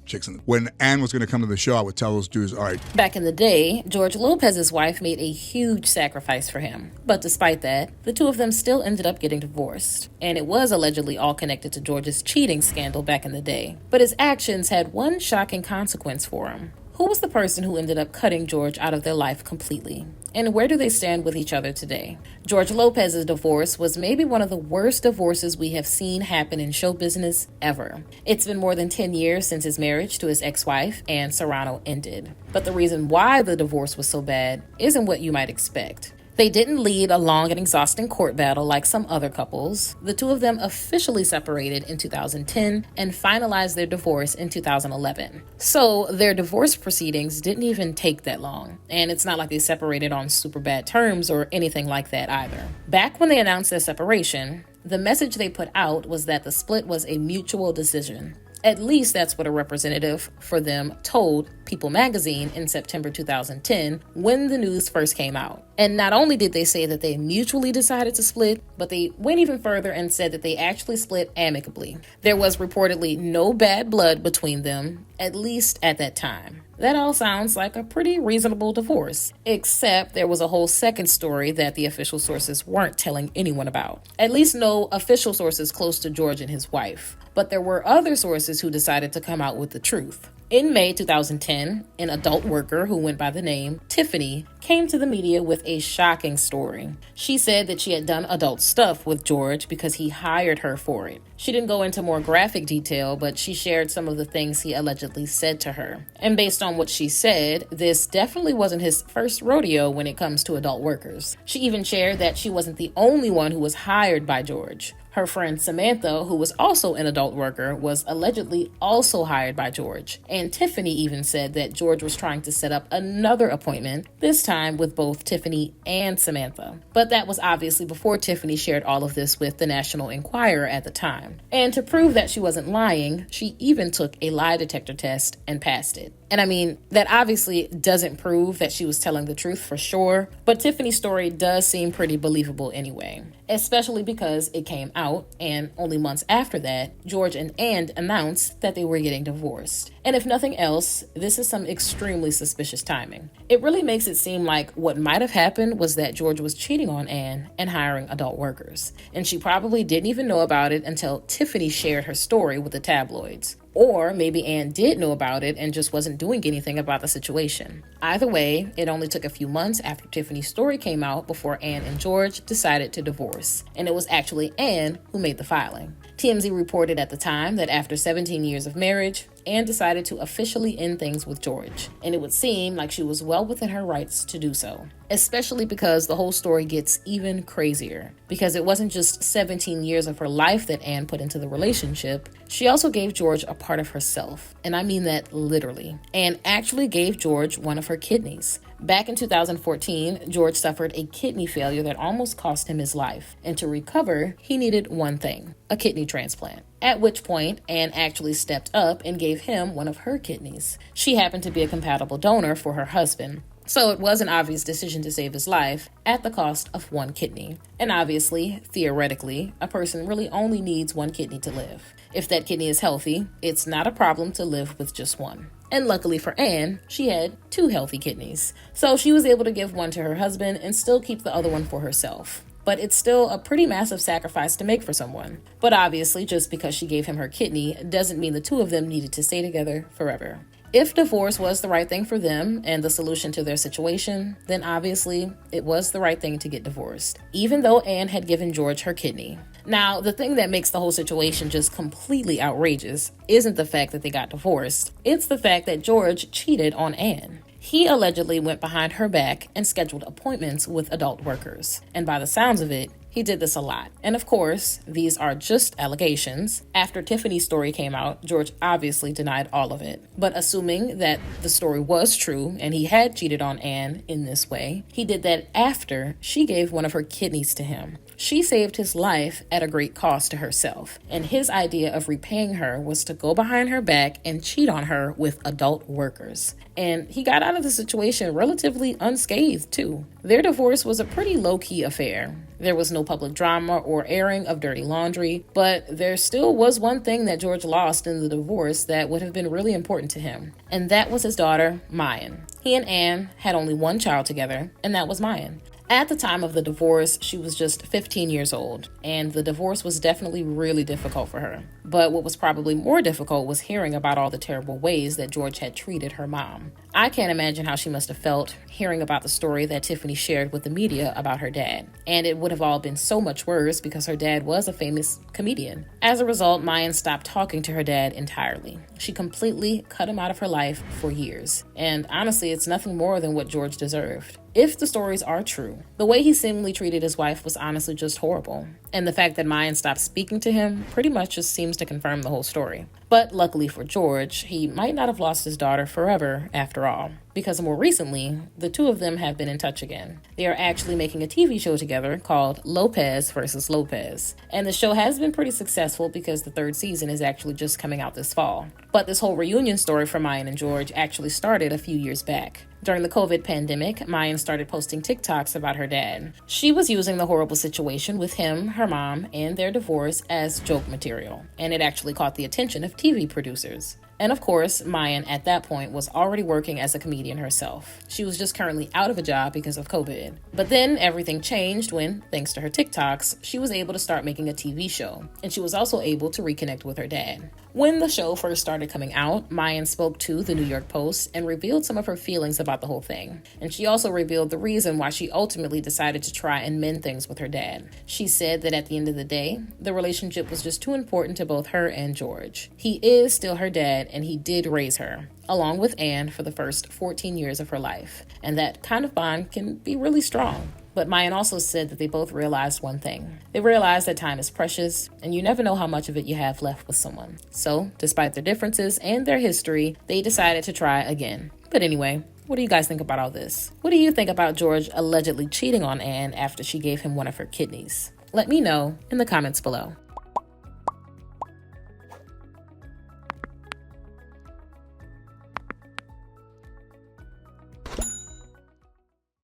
chicks. When Ann was going to come to the show, I would tell those dudes, all right. Back in the day, George Lopez's wife made a huge sacrifice for him. But despite that, the two of them still ended up getting divorced. And it was allegedly all connected to George's cheating scandal back in the day. But his actions had one shocking consequence for him. Who was the person who ended up cutting George out of their life completely? And where do they stand with each other today? George Lopez's divorce was maybe one of the worst divorces we have seen happen in show business ever. It's been more than 10 years since his marriage to his ex-wife, Ann Serrano, ended. But the reason why the divorce was so bad isn't what you might expect. They didn't lead a long and exhausting court battle like some other couples. The two of them officially separated in 2010 and finalized their divorce in 2011. So their divorce proceedings didn't even take that long. And it's not like they separated on super bad terms or anything like that either. Back when they announced their separation, the message they put out was that the split was a mutual decision. At least that's what a representative for them told People magazine in September 2010 when the news first came out. And not only did they say that they mutually decided to split, but they went even further and said that they actually split amicably. There was reportedly no bad blood between them, at least at that time. That all sounds like a pretty reasonable divorce, except there was a whole second story that the official sources weren't telling anyone about. At least no official sources close to George and his wife. But there were other sources who decided to come out with the truth. In May 2010, an adult worker who went by the name Tiffany came to the media with a shocking story. She said that she had done adult stuff with George because he hired her for it. She didn't go into more graphic detail, but she shared some of the things he allegedly said to her. And based on what she said, this definitely wasn't his first rodeo when it comes to adult workers. She even shared that she wasn't the only one who was hired by George. Her friend Samantha, who was also an adult worker, was allegedly also hired by George. And Tiffany even said that George was trying to set up another appointment, this time with both Tiffany and Samantha. But that was obviously before Tiffany shared all of this with the National Enquirer at the time. And to prove that she wasn't lying, she even took a lie detector test and passed it. And I mean, that obviously doesn't prove that she was telling the truth for sure, but Tiffany's story does seem pretty believable anyway, especially because it came out, and only months after that, George and Ann announced that they were getting divorced. And if nothing else, this is some extremely suspicious timing. It really makes it seem like what might have happened was that George was cheating on Ann and hiring adult workers, and she probably didn't even know about it until Tiffany shared her story with the tabloids. Or maybe Ann did know about it and just wasn't doing anything about the situation. Either way, it only took a few months after Tiffany's story came out before Ann and George decided to divorce. And it was actually Ann who made the filing. TMZ reported at the time that after 17 years of marriage, Ann decided to officially end things with George. And it would seem like she was well within her rights to do so. Especially because the whole story gets even crazier. Because it wasn't just 17 years of her life that Ann put into the relationship, she also gave George a part of herself. And I mean that literally. Ann actually gave George one of her kidneys. Back in 2014, George suffered a kidney failure that almost cost him his life. And to recover, he needed one thing, a kidney transplant. At which point, Ann actually stepped up and gave him one of her kidneys. She happened to be a compatible donor for her husband. So it was an obvious decision to save his life at the cost of one kidney. And obviously, theoretically, a person really only needs one kidney to live. If that kidney is healthy, it's not a problem to live with just one. And luckily for Ann, she had 2 healthy kidneys. So she was able to give one to her husband and still keep the other one for herself. But it's still a pretty massive sacrifice to make for someone. But obviously, just because she gave him her kidney doesn't mean the two of them needed to stay together forever. If divorce was the right thing for them and the solution to their situation, then obviously it was the right thing to get divorced, even though Ann had given George her kidney. Now, the thing that makes the whole situation just completely outrageous isn't the fact that they got divorced. It's the fact that George cheated on Ann. He allegedly went behind her back and scheduled appointments with adult workers. And by the sounds of it, he did this a lot. And of course, these are just allegations. After Tiffany's story came out, George obviously denied all of it. But assuming that the story was true and he had cheated on Ann in this way, he did that after she gave one of her kidneys to him. She saved his life at a great cost to herself, and his idea of repaying her was to go behind her back and cheat on her with adult workers. And he got out of the situation relatively unscathed, too. Their divorce was a pretty low-key affair. There was no public drama or airing of dirty laundry, but there still was one thing that George lost in the divorce that would have been really important to him, and that was his daughter, Mayan. He and Anne had only one child together, and that was Mayan. At the time of the divorce, she was just 15 years old, and the divorce was definitely really difficult for her. But what was probably more difficult was hearing about all the terrible ways that George had treated her mom. I can't imagine how she must have felt hearing about the story that Tiffany shared with the media about her dad. And it would have all been so much worse because her dad was a famous comedian. As a result, Mayan stopped talking to her dad entirely. She completely cut him out of her life for years. And honestly, it's nothing more than what George deserved. If the stories are true, the way he seemingly treated his wife was honestly just horrible. And the fact that Mayan stopped speaking to him pretty much just seems to confirm the whole story. But luckily for George, he might not have lost his daughter forever after all, because more recently, the two of them have been in touch again. They are actually making a TV show together called Lopez versus Lopez. And the show has been pretty successful because the third season is actually just coming out this fall. But this whole reunion story for Mayan and George actually started a few years back. During the COVID pandemic, Mayan started posting TikToks about her dad. She was using the horrible situation with him, her mom, and their divorce as joke material, and it actually caught the attention of TV producers. And of course, Mayan at that point was already working as a comedian herself. She was just currently out of a job because of COVID. But then everything changed when, thanks to her TikToks, she was able to start making a TV show. And she was also able to reconnect with her dad. When the show first started coming out, Mayan spoke to the New York Post and revealed some of her feelings about the whole thing. And she also revealed the reason why she ultimately decided to try and mend things with her dad. She said that at the end of the day, the relationship was just too important to both her and George. He is still her dad, and he did raise her, along with Anne, for the first 14 years of her life. And that kind of bond can be really strong. But Mayan also said that they both realized one thing. They realized that time is precious, and you never know how much of it you have left with someone. So, despite their differences and their history, they decided to try again. But anyway, what do you guys think about all this? What do you think about George allegedly cheating on Anne after she gave him one of her kidneys? Let me know in the comments below.